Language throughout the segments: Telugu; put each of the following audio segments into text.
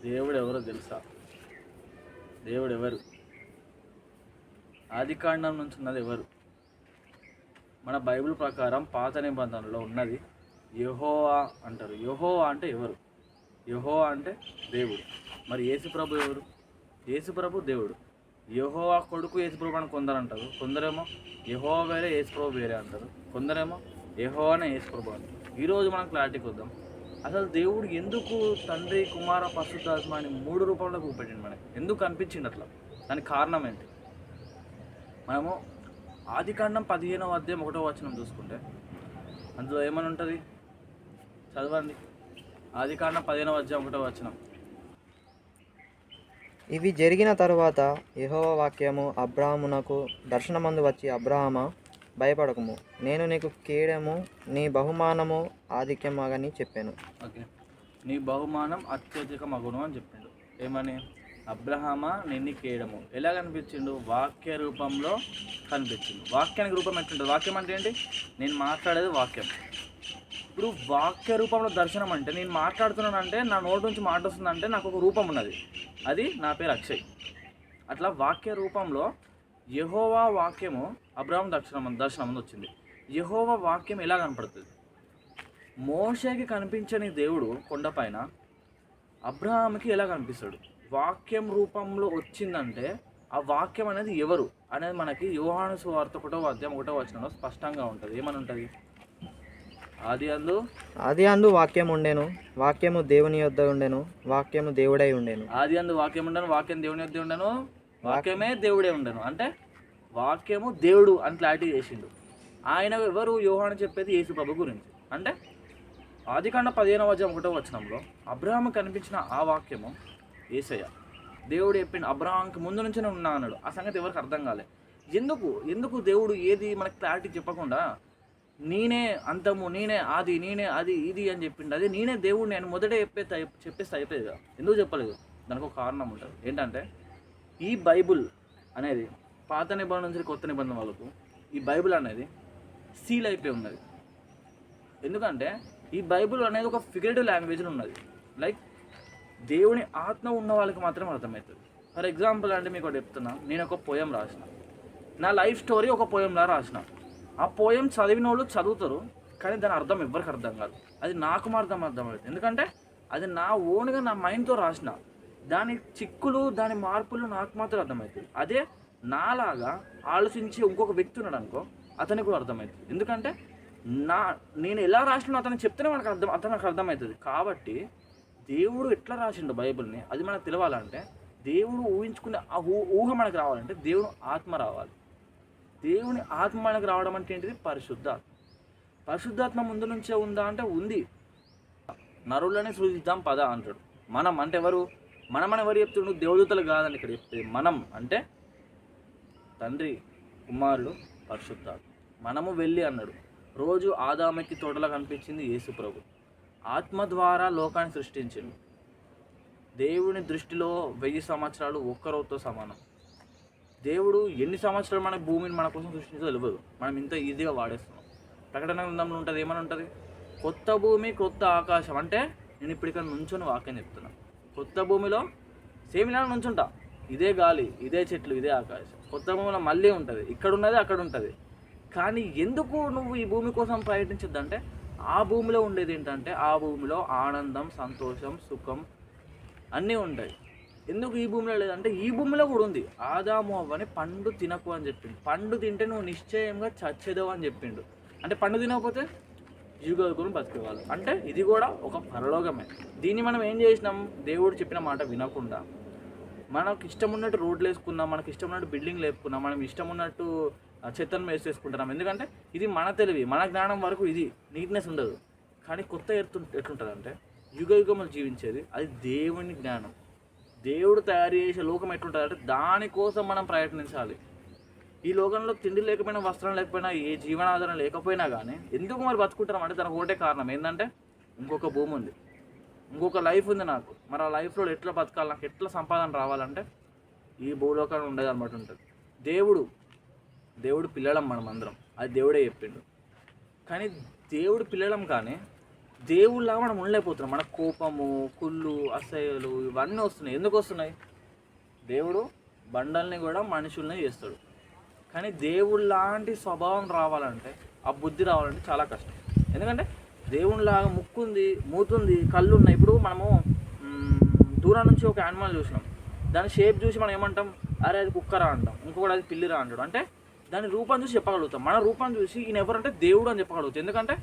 దేవుడు ఎవరో తెలుసా? దేవుడు ఎవరు? ఆది కాండం నుంచి ఉన్నది ఎవరు? మన బైబిల్ ప్రకారం పాత నిబంధనలో ఉన్నది యెహోవా అంటారు. యెహోవా అంటే ఎవరు? యెహోవా అంటే దేవుడు. మరి యేసుప్రభు ఎవరు? యేసుప్రభు దేవుడు. యెహోవా కొడుకు యేసుప్రభు అని కొందరు అంటారు. కొందరేమో యెహోవా వేరే యేసుప్రభు వేరే అంటారు. కొందరేమో యెహోవానే యేసుప్రభు అంటారు. ఈరోజు మనం క్లారిటీకి వద్దాం. అసలు దేవుడు ఎందుకు తండ్రి, కుమార, పరిశుద్ధాత్మ అని 3 రూపంలో చూపెట్టిండు మనకి? ఎందుకు కనిపించింది అట్లా? దానికి కారణం ఏంటి? మనము ఆదికాండం 15వ అధ్యాయం 1వ వచనం చూసుకుంటే అందులో ఏమని ఉంటుంది? చదవండి. ఆదికాండం 15వ అధ్యాయం 1వ వచనం. ఇవి జరిగిన తరువాత యెహోవా వాక్యము అబ్రాహామునకు దర్శనమందు వచ్చి, అబ్రాహామా, భయపడకుము, నేను నీకు కేడము, నీ బహుమానము ఆధిక్యమగని చెప్పాను. ఓకే, నీ బహుమానం అత్యధిక మగును అని చెప్పిండు. ఏమని? అబ్రహామా నిన్ను కేయడము. ఎలా కనిపించిండు? వాక్య రూపంలో కనిపించిండు. వాక్యానికి రూపం ఎట్లుంటుంది? వాక్యం అంటే ఏంటి? నేను మాట్లాడేది వాక్యం. ఇప్పుడు వాక్య రూపంలో దర్శనం అంటే నేను మాట్లాడుతున్నానంటే నా నోటి నుంచి మాట వస్తుందంటే నాకు ఒక రూపం ఉన్నది. అది నా పేరు అక్షయ్. అట్లా వాక్య రూపంలో యెహోవా వాక్యము అబ్రహాం దర్శనం వచ్చింది. యెహోవా వాక్యం ఎలా కనపడుతుంది? మోషేకి కనిపించని దేవుడు కొండపైన అబ్రహాంకి ఎలా కనిపిస్తాడు? వాక్యం రూపంలో వచ్చిందంటే ఆ వాక్యం అనేది ఎవరు అనేది మనకి యోహాను సువార్త 1వ అధ్యాయం 1వ వచనంలో స్పష్టంగా ఉంటుంది. ఏమని ఉంటుంది? ఆది అందు వాక్యం ఉండెను, వాక్యము దేవుని యొద్ద ఉండెను, వాక్యము దేవుడై ఉండెను. ఆది అందు వాక్యం ఉండను, వాక్యం దేవుని యొద్ద ఉండెను, వాక్యమే దేవుడే ఉండెను. అంటే వాక్యము దేవుడు అని క్లారిటీ చేసిండు. ఆయన ఎవరు? యోహాను చెప్పేది యేసు ప్రభు గురించి. అంటే ఆదికాండం 15వ అధ్యాయం 1వ వచనంలో అబ్రహాము కనిపించిన ఆ వాక్యము యేసయ్య. దేవుడు చెప్పిండు అబ్రహాంకి ముందు నుంచే ఉన్నా అన్నాడు. ఆ సంగతి ఎవరికి అర్థం కాలే. ఎందుకు దేవుడు ఏది మనకు క్లారిటీ చెప్పకుండా నేనే అంతము, నేనే ఆది, నేనే అది ఇది అని చెప్పిండు? అదే నేనే దేవుడు నేను మొదటే చెప్పేస్తే అయిపోయేది కదా. ఎందుకు చెప్పలేదు? దానికి ఒక కారణం ఉంటుంది. ఏంటంటే ఈ బైబుల్ అనేది పాత నిబంధన నుంచి కొత్త నిబంధన వాళ్ళకు ఈ బైబుల్ అనేది సీల్ అయిపోయి ఉన్నది. ఎందుకంటే ఈ బైబుల్ అనేది ఒక ఫిగరేటివ్ లాంగ్వేజ్లో ఉన్నది. లైక్ దేవుని ఆత్మ ఉన్న వాళ్ళకి మాత్రం అర్థమవుతుంది. ఫర్ ఎగ్జాంపుల్ అంటే మీకు ఒకటి చెప్తున్నా. నేను ఒక పోయం రాసిన, నా లైఫ్ స్టోరీ ఒక పోయంలా రాసిన. ఆ పోయం చదివిన వాళ్ళు చదువుతారు, కానీ దాని అర్థం ఎవరికి అర్థం కాదు. అది నాకు మాత్రం అర్థమవుతుంది. ఎందుకంటే అది నా ఓన్గా నా మైండ్తో రాసిన. దాని చిక్కులు, దాని మార్పులు నాకు మాత్రం అర్థమవుతుంది. అదే నాలాగా ఆలోచించి ఇంకొక వ్యక్తి ఉన్నాడు అనుకో, అతనికి కూడా అర్థమవుతుంది. ఎందుకంటే నేను ఎలా రాసినా అతనికి చెప్తేనే అతనికి అర్థమవుతుంది. కాబట్టి దేవుడు ఎట్లా రాసిండు బైబిల్ని అది మనకు తెలవాలంటే, దేవుడు ఊహించుకునే ఆ ఊహ మనకు రావాలంటే దేవుడు ఆత్మ రావాలి. దేవుని ఆత్మ మనకు రావడం అంటే ఏంటిది? పరిశుద్ధాత్మ. పరిశుద్ధాత్మ ముందు నుంచే ఉందా అంటే ఉంది. నరులని సృజిద్దాం పద అంటాడు. మనం అంటే ఎవరు? మనం ఎవరు చెప్తుండు? దేవదూతలు కాదని ఇక్కడ చెప్పేది. మనం అంటే తండ్రి, కుమారుడు, పరిశుద్ధాత్మ. మనము వెళ్ళి అన్నాడు. రోజు ఆదాముకి తోటలో కనిపించింది యేసు ప్రభు. ఆత్మ ద్వారా లోకాన్ని సృష్టించిండు. దేవుని దృష్టిలో 1000 సంవత్సరాలు ఒక్క రోజుతో సమానం. దేవుడు ఎన్ని సంవత్సరాలు మన భూమిని మన కోసం సృష్టించో తెలియదు. మనం ఇంత ఈజీగా వాడేస్తున్నాం. ప్రకటన గ్రంథంలో ఉంటుంది. ఏమని ఉంటుంది? కొత్త భూమి, కొత్త ఆకాశం. అంటే నేను ఇప్పుడు ఇక్కడ నుంచొని వాక్యం చెప్తున్నాను. కొత్త భూమిలో సేమ్ ఇలా నుంచుంటా, ఇదే గాలి, ఇదే చెట్లు, ఇదే ఆకాశం. కొత్త భూమిలో మళ్ళీ ఉంటుంది. ఇక్కడ ఉన్నది అక్కడ ఉంటుంది. కానీ ఎందుకు నువ్వు ఈ భూమి కోసం ప్రయత్నించద్దంటే, ఆ భూమిలో ఉండేది ఏంటంటే ఆ భూమిలో ఆనందం, సంతోషం, సుఖం అన్నీ ఉంటాయి. ఎందుకు ఈ భూమిలో లేదంటే ఈ భూమిలో కూడా ఉంది. ఆదాము అవ్వని పండు తినకు అని చెప్పిండు. పండు తింటే నువ్వు నిశ్చయంగా చచ్చేదవు అని చెప్పిండు. అంటే పండు తినకపోతే యుగకుని బతికేవాళ్ళు. అంటే ఇది కూడా ఒక పరలోకమే. దీన్ని మనం ఏం చేసినాం? దేవుడు చెప్పిన మాట వినకుండా మనకు ఇష్టం ఉన్నట్టు రోడ్లు వేసుకున్నాం, మనకు ఇష్టం ఉన్నట్టు బిల్డింగ్లు వేసుకున్నాం, మనం ఇష్టం ఉన్నట్టు చెత్తను వేసుకుంటున్నాం. ఎందుకంటే ఇది మన తెలివి, మన జ్ఞానం వరకు ఇది నీట్నెస్ ఉండదు. కానీ కొత్త ఎట్లుంటుంది అంటే యుగములు జీవించేది అది దేవుని జ్ఞానం. దేవుడు తయారు చేసే లోకం ఎట్లుంటుంది అంటే దానికోసం మనం ప్రయత్నించాలి. ఈ లోకంలో తిండి లేకపోయినా, వస్త్రం లేకపోయినా, ఏ జీవనాధారం లేకపోయినా కానీ ఎందుకు మరి బతుకుంటున్నాం అంటే దానికి ఒకటే కారణం ఏంటంటే ఇంకొక భూమి ఉంది, ఇంకొక లైఫ్ ఉంది నాకు. మరి ఆ లైఫ్లో ఎట్లా బతకాలి, నాకు ఎట్లా సంపాదన రావాలంటే ఈ భూలోకాన్ని ఉండేది అనమాట ఉంటుంది. దేవుడు పిల్లలం మనం అందరం, అది దేవుడే చెప్పిండు. కానీ దేవుడు పిల్లలం కానీ దేవుళ్ళగా మనం ఉండలేకపోతున్నాం. మన కోపము, కుళ్ళు, అసహ్యలు ఇవన్నీ వస్తున్నాయి. ఎందుకు వస్తున్నాయి? దేవుడు బండల్ని కూడా మనుషుల్ని చేస్తాడు. కానీ దేవుడు లాంటి స్వభావం రావాలంటే, ఆ బుద్ధి రావాలంటే చాలా కష్టం. ఎందుకంటే దేవునిలాగా ముక్కుంది, మూతుంది, కళ్ళు ఉన్నాయి. ఇప్పుడు మనము దూరం నుంచి ఒక యానిమల్ చూసినాం, దాని షేప్ చూసి మనం ఏమంటాం? అరే అది కుక్కరా అంటాం, ఇంకొకటి అది పిల్లిరా అంటాడు. అంటే దాని రూపం చూసి చెప్పగలుగుతాం. మన రూపం చూసి ఈయన ఎవరంటే దేవుడు అని చెప్పగలుగుతాం. ఎందుకంటే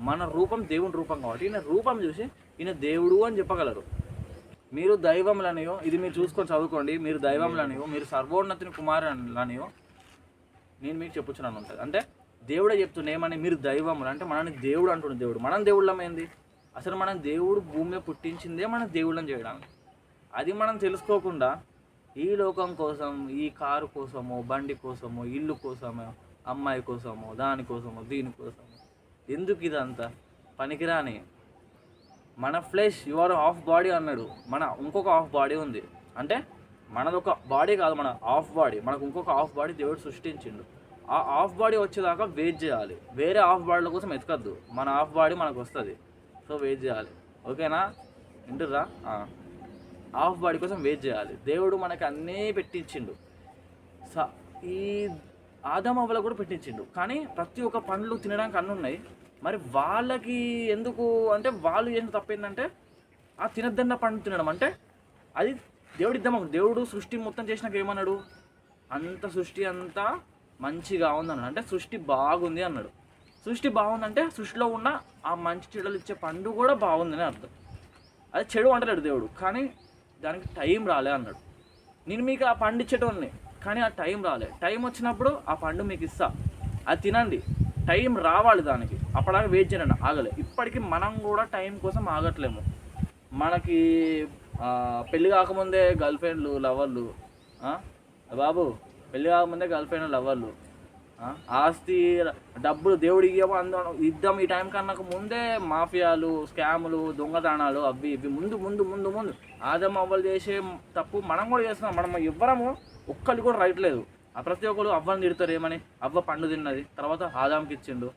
మన రూపం దేవుని రూపం కాబట్టి ఈయన రూపం చూసి ఈయన దేవుడు అని చెప్పగలరు. మీరు దైవంలనియో, ఇది మీరు చూసుకొని చదువుకోండి, మీరు దైవంలనియో, మీరు సర్వోన్నతిని కుమారులనియో నేను మీకు చెప్పుచున్నాను ఉంటుంది. అంటే దేవుడే చెప్తుండే ఏమని? మీరు దైవములు అంటే మనని దేవుడు అంటుండే. దేవుడు మనం దేవుళ్ళం ఏంది? అసలు మనం దేవుడు భూమి పుట్టించిందే మన దేవుళ్ళని చేయడానికి. అది మనం తెలుసుకోకుండా ఈ లోకం కోసం, ఈ కారు కోసమో, బండి కోసమో, ఇల్లు కోసమో, అమ్మాయి కోసమో, దానికోసమో, దీనికోసమో, ఎందుకు ఇదంతా పనికిరాని? మన ఫ్లెష్ యువర్ హాఫ్ బాడీ అన్నాడు. మన ఇంకొక హాఫ్ బాడీ ఉంది. అంటే మనది ఒక బాడీ కాదు, మన హాఫ్ బాడీ. మనకు ఇంకొక హాఫ్ బాడీ దేవుడు సృష్టించిండు. ఆ హాఫ్ బాడీ వచ్చేదాకా వెయిట్ చేయాలి. వేరే హాఫ్ బాడీల కోసం ఎతకద్దు, మన హాఫ్ బాడీ మనకు వస్తుంది. సో వెయిట్ చేయాలి. ఓకేనా? వింటుర్రా? హాఫ్ బాడీ కోసం వెయిట్ చేయాలి. దేవుడు మనకి అన్నీ పెట్టించిండు. ఈ ఆదం అవ్వలు కూడా పెట్టించిండు. కానీ ప్రతి ఒక్క పండ్లు తినడానికి అన్నీ ఉన్నాయి. మరి వాళ్ళకి ఎందుకు అంటే, వాళ్ళు ఏం తప్పేందంటే ఆ తినద్దన్న పండు తినడం. అంటే అది దేవుడు ఇద్దాము. దేవుడు సృష్టి మొత్తం చేసినాక ఏమన్నాడు? అంత సృష్టి అంతా మంచిగా ఉందన్నాడు. అంటే సృష్టి బాగుంది అన్నాడు. సృష్టి బాగుందంటే సృష్టిలో ఉన్న ఆ మంచి చెడులు ఇచ్చే పండు కూడా బాగుందని అర్థం. అది చెడు అంటలేడు దేవుడు, కానీ దానికి టైం రాలే అన్నాడు. నేను మీకు ఆ పండు ఇచ్చేటోని, కానీ ఆ టైం రాలే. టైం వచ్చినప్పుడు ఆ పండు మీకు ఇస్తా, అది తినండి. టైం రావాలి దానికి, అప్పటిదాకా వెయిట్ చేయండి. ఆగలే. ఇప్పటికీ మనం కూడా టైం కోసం ఆగట్లేము. మనకి పెళ్ళి కాకముందే గర్ల్ ఫ్రెండ్లు, లవర్లు. బాబు పెళ్ళి కాకముందే గర్ల్ ఫ్రెండ్, లవర్లు, ఆస్తి, డబ్బులు దేవుడు ఇద్దాం ఈ టైం కన్నా ముందే మాఫియాలు, స్కాములు, దొంగతనాలు, అవి ఇవి ముందు ముందు ముందు ముందు ఆదం అవ్వలు చేసే తప్పు మనం కూడా చేస్తున్నాం. మనం ఎవ్వరము ఒక్కళ్ళు కూడా రైట్ లేదు. ప్రతి ఒక్కరు అవ్వని తిడతారు. ఏమని? అవ్వ పండు తిన్నది, తర్వాత ఆదాంకి ఇచ్చిండు.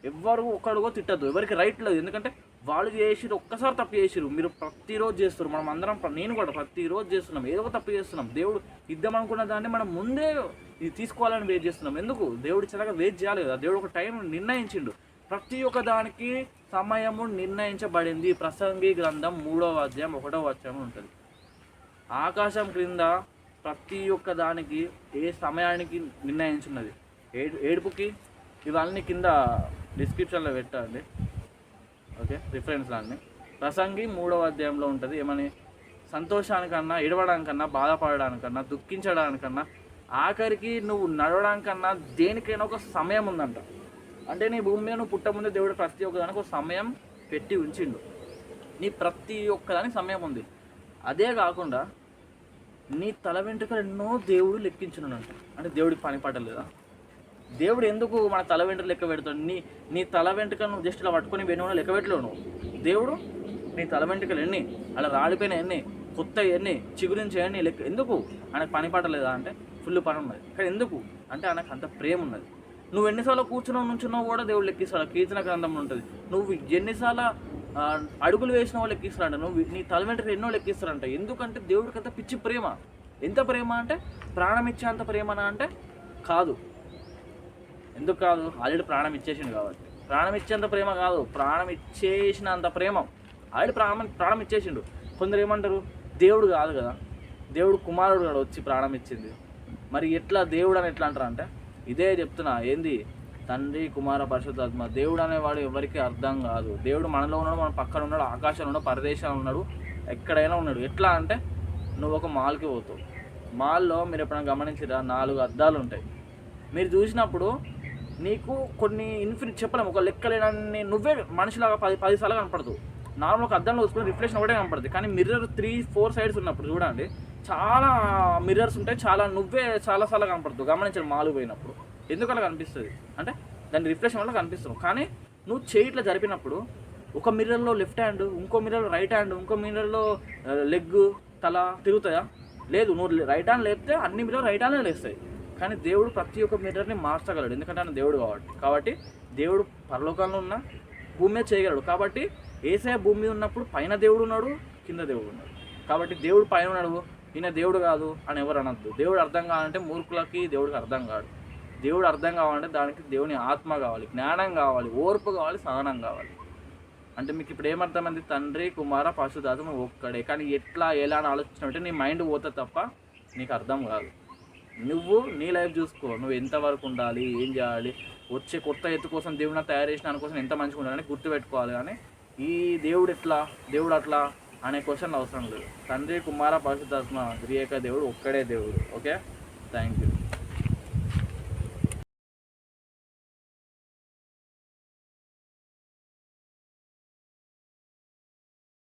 ఎవ్వరు ఒక్కడు కూడా తిట్టద్దు. ఎవరికి రైట్ లేదు. ఎందుకంటే వాళ్ళు చేసిరు, ఒక్కసారి తప్పు చేసిరు. మీరు ప్రతిరోజు చేస్తారు, మనం అందరం, నేను కూడా ప్రతిరోజు చేస్తున్నాం, ఏదో ఒక తప్పు చేస్తున్నాం. దేవుడు ఇద్దామనుకున్న దాన్ని మనం ముందే ఇది తీసుకోవాలని వెయిట్ చేస్తున్నాం. ఎందుకు? దేవుడు చాలా వెయిట్ చేయాలి కదా. దేవుడు ఒక టైం నిర్ణయించిండు. ప్రతి ఒక్క దానికి సమయము నిర్ణయించబడింది. ప్రసంగి గ్రంథం 3వ అధ్యాయం 1వ వచనం ఉంటుంది. ఆకాశం క్రింద ప్రతి ఒక్క దానికి ఏ సమయానికి నిర్ణయించున్నది. ఏడుపుకి ఇవన్నీ కింద డిస్క్రిప్షన్లో పెట్టండి. ఓకే, రిఫరెన్స్ దాన్ని. ప్రసంగి 3వ అధ్యాయంలో ఉంటుంది. ఏమని? సంతోషానికన్నా, ఏడవడానికన్నా, బాధపడడానికన్నా, దుఃఖించడానికన్నా, ఆఖరికి నువ్వు నడవడానికన్నా దేనికైనా ఒక సమయం ఉందంట. అంటే నీ భూమి మీద నువ్వు పుట్టముందే దేవుడు ప్రతి ఒక్కదానికి ఒక సమయం పెట్టి ఉంచిండు. నీ ప్రతి ఒక్కదానికి సమయం ఉంది. అదే కాకుండా నీ తల వెంట్రుకలు ఎన్నో దేవుడు లెక్కించున్నాడంట. అంటే దేవుడికి పని పడలేదా? దేవుడు ఎందుకు మన తల వెంట్రుకలు లెక్క పెడతాడు? నీ తల వెంట్రుకలు నువ్వు జస్ట్ ఇలా పట్టుకొని వెనుక లెక్క పెట్టలేవు నువ్వు. దేవుడు నీ తల వెంట్రుకలు ఎన్ని, అలా రాలిపోయిన ఎన్ని, కొత్త ఎన్ని, చిగురించి ఎన్ని లెక్క. ఎందుకు? ఆయనకు పని పడలేదా? అంటే ఫుల్ పని ఉన్నది. కానీ ఎందుకు అంటే ఆయనకు అంత ప్రేమ ఉన్నది. నువ్వు ఎన్నిసార్లు నుంచున్నావు కూడా దేవుడు లెక్కిస్తాడు. కీర్తన గ్రంథంలో ఉంటుంది. నువ్వు ఎన్నిసార్లు అడుగులు వేసిన వాళ్ళు లెక్కిస్తారంట. నువ్వు నీ తల వెంట్రుకలు ఎన్నో లెక్కిస్తారంట. ఎందుకంటే దేవుడికి అంత పిచ్చి ప్రేమ. ఎంత ప్రేమ అంటే ప్రాణం ఇచ్చేంత ప్రేమనా అంటే కాదు. ఎందుకు కాదు? ఆల్రెడీ ప్రాణం ఇచ్చేసిండు కాబట్టి. ప్రాణం ఇచ్చేంత ప్రేమ కాదు, ప్రాణం ఇచ్చేసినంత ప్రేమ. ఆల్రెడీ ప్రాణం ఇచ్చేసిండు. కొందరు ఏమంటారు? దేవుడు కాదు కదా, దేవుడు కుమారుడు కూడా వచ్చి ప్రాణం ఇచ్చింది. మరి ఎట్లా దేవుడు అని ఎట్లా అంటారు అంటే, ఇదే చెప్తున్నా. ఏంది? తండ్రి, కుమార, పరిశుద్ధాత్మ. దేవుడు అనేవాడు ఎవరికి అర్థం కాదు. దేవుడు మనలో ఉన్నాడు, మన పక్కన ఉన్నాడు, ఆకాశంలో ఉన్నాడు, పరదేశంలో ఉన్నాడు, ఎక్కడైనా ఉన్నాడు. ఎట్లా అంటే నువ్వు ఒక మాల్కి పోతావు. మాల్లో మీరు ఎప్పుడైనా గమనించిరా, 4 అద్దాలు ఉంటాయి. మీరు చూసినప్పుడు నీకు కొన్ని చెప్పలేము, ఒక లెక్కలేనన్ని నువ్వే మనిషిలాగా 10 సార్లు కనపడతావు. నార్మల్ ఒక అద్దంలో చూసుకుని రిఫ్లెక్షన్ ఒకటే కనపడుతుంది. కానీ మిర్రర్ 3-4 సైడ్స్ ఉన్నప్పుడు చూడండి, చాలా మిర్రర్స్ ఉంటాయి. నువ్వే చాలాసార్లు కనపడుతుంది. గమనించారు మాలు పోయినప్పుడు. ఎందుకు అలా కనిపిస్తుంది అంటే దాని రిఫ్లెక్షన్ వల్ల కనిపిస్తుంది. కానీ నువ్వు చేయి ఇట్లా జరిపినప్పుడు ఒక మిర్రర్లో లెఫ్ట్ హ్యాండ్, ఇంకో మిర్రర్లో రైట్ హ్యాండ్, ఇంకో మిర్రర్లో లెగ్, తల తిరుగుతాయా? లేదు. నువ్వు రైట్ హ్యాండ్ లేపితే అన్ని మిర్రర్ రైట్ హ్యాండ్లో లేస్తాయి. కానీ దేవుడు ప్రతి ఒక్క మిర్రర్ని మార్చగలడు. ఎందుకంటే ఆయన దేవుడు కాబట్టి దేవుడు పరలోకంలో ఉన్న భూమి మీద చేయగలడు. కాబట్టి ఏసే భూమి మీద ఉన్నప్పుడు పైన దేవుడు ఉన్నాడు, కింద దేవుడు ఉన్నాడు. కాబట్టి దేవుడు పైన ఉన్నాడు, ఈయన దేవుడు కాదు అని ఎవరు అనొద్దు. దేవుడు అర్థం కావాలంటే మూర్ఖులకి దేవుడికి అర్థం కాడు. దేవుడు అర్థం కావాలంటే దానికి దేవుని ఆత్మ కావాలి, జ్ఞానం కావాలి, ఓర్పు కావాలి, సహనం కావాలి. అంటే మీకు ఇప్పుడు ఏమర్థమైంది? తండ్రి, కుమార, పరిశుద్ధాత్మ ఒక్కడే. కానీ ఎట్లా ఎలా అని ఆలోచించినట్టే నీ మైండ్ పోతుంది తప్ప నీకు అర్థం కాదు. నువ్వు నీ లైఫ్ చూసుకో, నువ్వు ఎంతవరకు ఉండాలి, ఏం చేయాలి, వచ్చే కొత్త ఎత్తు కోసం దేవుడిని తయారు చేసిన దానికోసం ఎంత మంచిగా ఉండాలని గుర్తుపెట్టుకోవాలి. కానీ ఈ దేవుడు ఎట్లా, దేవుడు అట్లా అనే క్వశ్చన్ అవసరం లేదు. తండ్రి, కుమార, పరిశుద్ధాత్మ త్రియేక దేవుడు ఒక్కడే దేవుడు. Okay, thank you.